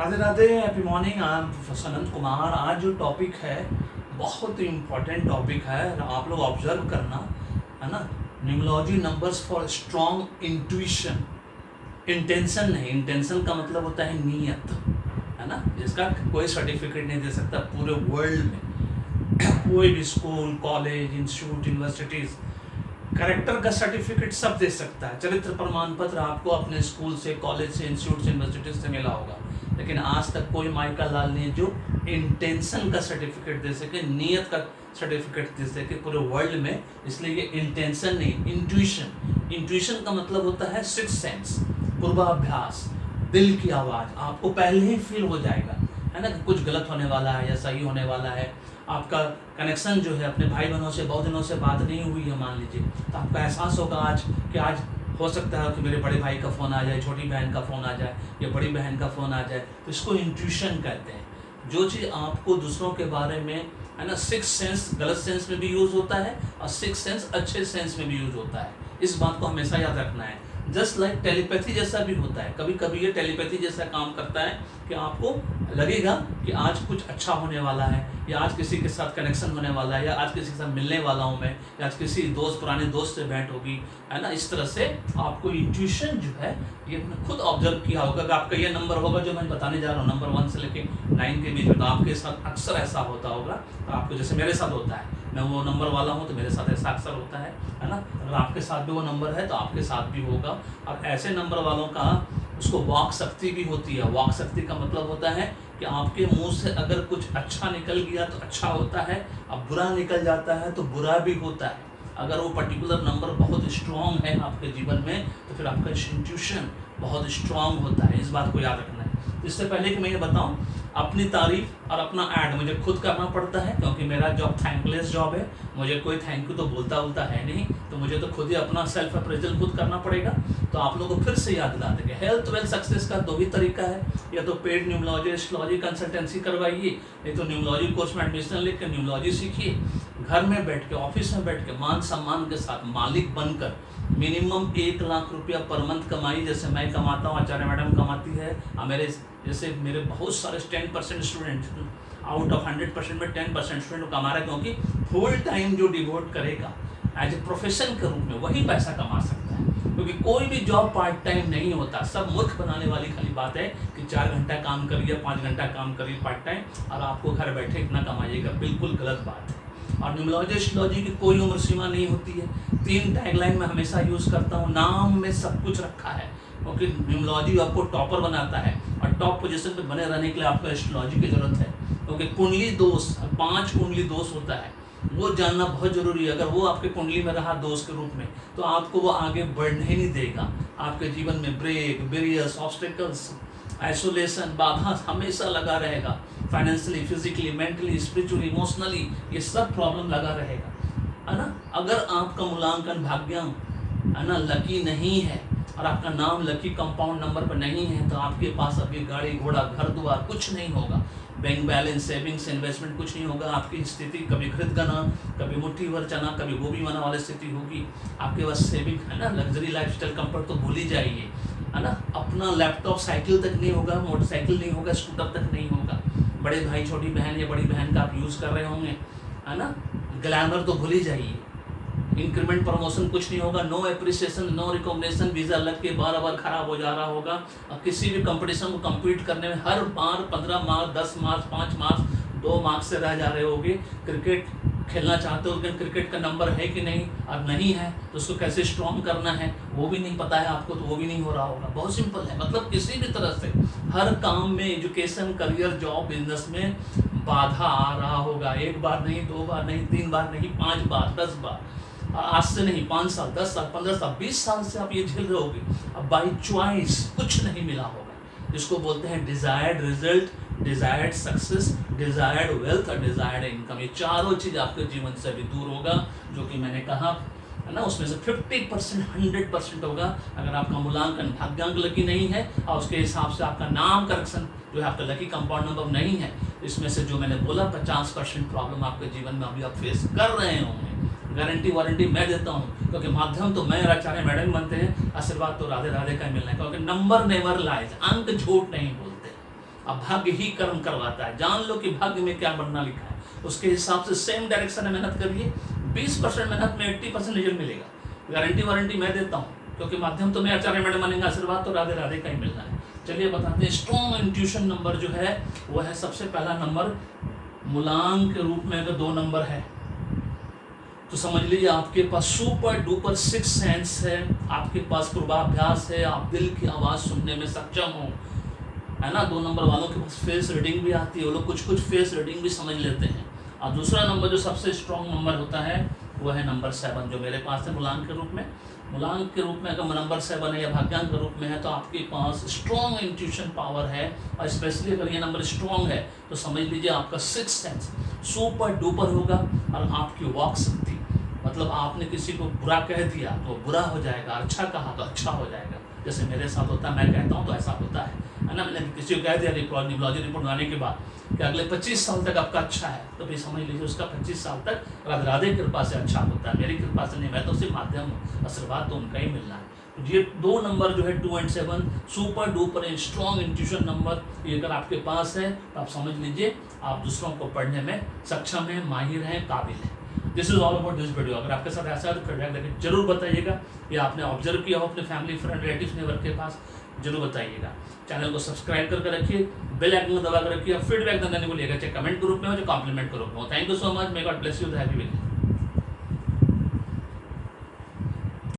Radhe Radhe, happy morning. I am professor Anant Kumar. आज जो topic है बहुत ही इम्पोर्टेंट टॉपिक है, आप लोग ऑब्जर्व करना, है ना। Numerology numbers for strong intuition. Intention नहीं, इंटेंशन का मतलब होता है नीयत, है ना, जिसका कोई सर्टिफिकेट नहीं दे सकता पूरे वर्ल्ड में। कोई भी school, college, institute, universities character का सर्टिफिकेट सब दे सकता है। चरित्र प्रमाण पत्र आपको अपने स्कूल से, कॉलेज से, इंस्टीट्यूट से, यूनिवर्सिटी से मिला होगा, लेकिन आज तक कोई माइका लाल ने जो इंटेंशन का सर्टिफिकेट दे सके, नियत का सर्टिफिकेट दे सके पूरे वर्ल्ड में। इसलिए ये इंटेंशन नहीं, इंट्यूशन। इंट्यूशन का मतलब होता है सिक्स सेंस, पूर्वाभ्यास, दिल की आवाज़। आपको पहले ही फील हो जाएगा, है ना, कि कुछ गलत होने वाला है या सही होने वाला है। आपका कनेक्शन जो है अपने भाई बहनों से बहुत दिनों से बात नहीं हुई है, मान लीजिए, तो आपका एहसास होगा आज कि आज हो सकता है कि मेरे बड़े भाई का फ़ोन आ जाए, छोटी बहन का फ़ोन आ जाए या बड़ी बहन का फ़ोन आ जाए। तो इसको इंट्यूशन कहते हैं। जो चीज़ आपको दूसरों के बारे में, है ना, सिक्स सेंस गलत सेंस में भी यूज़ होता है और सिक्स सेंस अच्छे सेंस में भी यूज़ होता है। इस बात को हमेशा याद रखना है। जस्ट लाइक टेलीपैथी जैसा भी होता है। कभी कभी ये टेलीपैथी जैसा काम करता है कि आपको लगेगा कि आज कुछ अच्छा होने वाला है, या आज किसी के साथ कनेक्शन होने वाला है, या आज किसी के साथ मिलने वाला हूँ मैं, या आज किसी पुराने दोस्त से भेंट होगी, है ना। इस तरह से आपको इंट्यूशन जो है ये खुद ऑब्जर्व किया होगा कि आपका ये नंबर होगा जो मैं बताने जा रहा हूँ, नंबर 1 से लेके 9 के बीच में। तो आपके साथ अक्सर ऐसा होता होगा। तो आपको जैसे मेरे साथ होता है, मैं वो नंबर वाला हूँ तो मेरे साथ ऐसा अक्सर होता है ना। अगर आपके साथ भी वो नंबर है तो आपके साथ भी होगा। और ऐसे नंबर वालों का उसको वाक शक्ति भी होती है। वाक शक्ति का मतलब होता है कि आपके मुंह से अगर कुछ अच्छा निकल गया तो अच्छा होता है, अब बुरा निकल जाता है तो बुरा भी होता है। अगर वो पर्टिकुलर नंबर बहुत स्ट्रॉन्ग है आपके जीवन में तो फिर आपका इंट्यूशन बहुत स्ट्रॉन्ग होता है। इस बात को याद रखना है। इससे पहले कि मैं ये बताऊं, अपनी तारीफ और अपना ऐड मुझे खुद करना पड़ता है, क्योंकि मेरा जॉब थैंकलेस जॉब है। मुझे कोई थैंक यू तो बोलता है नहीं, तो मुझे तो खुद ही अपना सेल्फ अप्रेजल खुद करना पड़ेगा। तो आप लोगों को फिर से याद दिला देंगे, हेल्थ वेल्थ सक्सेस का दो ही तरीका है, या तो पेड न्यूमरोलॉजी एस्ट्रोलॉजी कंसल्टेंसी करवाइए, नहीं तो न्यूमरोलॉजी कोर्स में एडमिशन लेकर न्यूमरोलॉजी सीखिए। घर में बैठ के, ऑफिस में बैठ के, मान सम्मान के साथ, मालिक बनकर, मिनिमम 1 लाख रुपया पर मंथ कमाई, जैसे मैं कमाता हूँ, आचार्य मैडम कमाती है, और मेरे बहुत सारे 10% स्टूडेंट, आउट ऑफ 100% में 10% स्टूडेंट कमा रहा है, क्योंकि फुल टाइम जो डिवोट करेगा एज ए प्रोफेशन के रूप में वही पैसा कमा सकता है। क्योंकि कोई भी जॉब पार्ट टाइम नहीं होता। सब मूर्ख बनाने वाली खाली बात है कि 4 घंटा काम करिए, 5 घंटा काम करिए पार्ट टाइम, और आपको घर बैठे इतना कमाइएगा। बिल्कुल गलत बात है। और न्यूमरोलॉजी एस्ट्रोलॉजी की कोई उम्र सीमा नहीं होती है। 3 टैगलाइन में हमेशा यूज़ करता हूँ, नाम में सब कुछ रखा है, क्योंकि न्यूमरोलॉजी आपको टॉपर बनाता है, और टॉप पोजीशन पे बने रहने के लिए आपको एस्ट्रोलॉजी की ज़रूरत है। क्योंकि कुंडली दोष, 5 कुंडली दोष होता है, वो जानना बहुत ज़रूरी है। अगर वो आपके कुंडली में रहा दोष के रूप में, तो आपको वो आगे बढ़ने ही नहीं देगा। आपके जीवन में ब्रेक, बैरियर्स, ऑब्स्टेकल्स, आइसोलेशन, बाधा हमेशा लगा रहेगा। Financially, physically, mentally, spiritually, emotionally, ये सब प्रॉब्लम लगा रहेगा, है ना। अगर आपका मूल्यांकन भाग्यम, है ना, लकी नहीं है, और आपका नाम लकी कंपाउंड नंबर पर नहीं है, तो आपके पास अभी गाड़ी घोड़ा, घर द्वार कुछ नहीं होगा। बैंक बैलेंस, सेविंग्स, इन्वेस्टमेंट कुछ नहीं होगा। आपकी स्थिति कभी घृत गना, कभी मुट्ठी भर चना, कभी गोभी मना वाली स्थिति होगी। आपके पास सेविंग, है ना, लग्जरी लाइफस्टाइल कंफर्ट तो भूल ही जाइए, है ना। अपना लैपटॉप, साइकिल तक नहीं होगा, मोटरसाइकिल नहीं होगा, स्कूटर तक नहीं होगा। बड़े भाई, छोटी बहन या बड़ी बहन का आप यूज़ कर रहे होंगे, है ना। ग्लैमर तो भूल ही जाइए। इंक्रीमेंट, प्रमोशन कुछ नहीं होगा। No appreciation, no recognition, visa लग के बार बार ख़राब हो जा रहा होगा। और किसी भी कंपटीशन को कम्पीट करने में हर बार 15 मार्क्स, 10 मार्क्स, 5 मार्क्स, 2 मार्क्स से रह जा रहे होगे। क्रिकेट खेलना चाहते हो, लेकिन क्रिकेट का नंबर है कि नहीं, और नहीं है तो उसको कैसे स्ट्रॉन्ग करना है वो भी नहीं पता है आपको, तो वो भी नहीं हो रहा होगा। बहुत सिंपल है। मतलब किसी भी तरह से हर काम में, एजुकेशन, करियर, जॉब, बिजनेस में बाधा आ रहा होगा। 1 बार नहीं, 2 बार नहीं, 3 बार नहीं, 5 बार, 10 बार। आज से नहीं, 5 साल, 10 साल, 15 साल, 20 साल से आप ये झेल रहे होगे। अब बाई चॉइस कुछ नहीं मिला होगा, जिसको बोलते हैं desired result, desired success, desired wealth और डिजायर्ड इनकम। ये चारों चीज़ आपके जीवन से भी दूर होगा, जो कि मैंने कहा, है ना। उसमें से 50% 100% होगा अगर आपका मूल्यांकन भाग्यांक लकी नहीं है, और उसके हिसाब से आपका नाम करेक्शन जो है, आपका लकी कंपाउंड नंबर नहीं है। इसमें से जो मैंने बोला 50% प्रॉब्लम आपके जीवन में अभी आप फेस कर रहे होंगे। गारंटी वारंटी मैं देता हूँ, क्योंकि माध्यम तो मैं और आचार्य मैडम बनते हैं, आशीर्वाद तो राधे राधे का मिलना है। क्योंकि नंबर नेवर लाइज, अंक झूठ नहीं बोलते, अब भाग्य ही कर्म करवाता है, जान लो कि भाग्य में क्या बनना लिखा है, उसके हिसाब से सेम डायरेक्शन में मेहनत करिए। 20% मेहनत में 80% रिजल्ट मिलेगा, गारंटी वारंटी मैं देता हूँ, क्योंकि माध्यम तो मैं आचार्य मैडम बनेगा, आशीर्वाद तो राधे राधे का ही मिलना है। चलिए बताते हैं, स्ट्रॉन्ग इंट्यूशन नंबर जो है वो है सबसे पहला नंबर, मूलांक के रूप में अगर 2 नंबर है तो समझ लीजिए आपके पास सुपर डुपर 6 सेंस है, आपके पास पूर्वाभ्यास है, आप दिल की आवाज़ सुनने में सक्षम हो, है ना। 2 नंबर वालों के पास फेस रीडिंग भी आती है, वो लोग कुछ फेस रीडिंग भी समझ लेते हैं। और दूसरा नंबर जो सबसे स्ट्रॉन्ग नंबर होता है वो है नंबर 7, जो मेरे पास है मूलांक के रूप में। मूलांक के रूप में अगर नंबर 7 है या भाग्यांक के रूप में है तो आपके पास स्ट्रॉन्ग इंट्यूशन पावर है, और स्पेशली अगर ये नंबर स्ट्रॉन्ग है तो समझ लीजिए आपका 6 सेंस सुपर डुपर होगा, और आपकी वाक शक्ति, मतलब आपने किसी को बुरा कह दिया तो बुरा हो जाएगा, अच्छा कहा तो अच्छा हो जाएगा। जैसे मेरे साथ होता है, मैं कहता हूँ तो ऐसा होता है ना। मैंने किसी को कह दिया न्यूमरोलॉजी रिपोर्ट आने के बाद कि अगले 25 साल तक आपका अच्छा है, तो फिर समझ लीजिए उसका 25 साल तक राधे राधे कृपा से अच्छा होता है, मेरी कृपा से नहीं, मैं तो सिर्फ माध्यम हूँ, आशीर्वाद तो उनका ही मिलना है। तो ये 2 नंबर जो है 2 और 7 super duper strong intuition number, ये अगर आपके पास है तो आप समझ लीजिए आप दूसरों को पढ़ने में सक्षम हैं, माहिर हैं, काबिल हैं। This is all about this video. अगर आपके साथ ऐसा है तो फीडबैक देकर जरूर बताइएगा, या आपने ऑब्जर्व किया हो अपने फैमिली फ्रेंड रिलेटिव नेबर के पास, जरूर बताइएगा। चैनल को सब्सक्राइब करके रखिए, बेल आइकन को दबा कर रखिए, फीडबैक देने को लेकर चाहे कमेंट ग्रुप में हो चाहे कॉम्प्लीमेंट ग्रुप में हो। Thank you so much, may God bless you, happy weekend.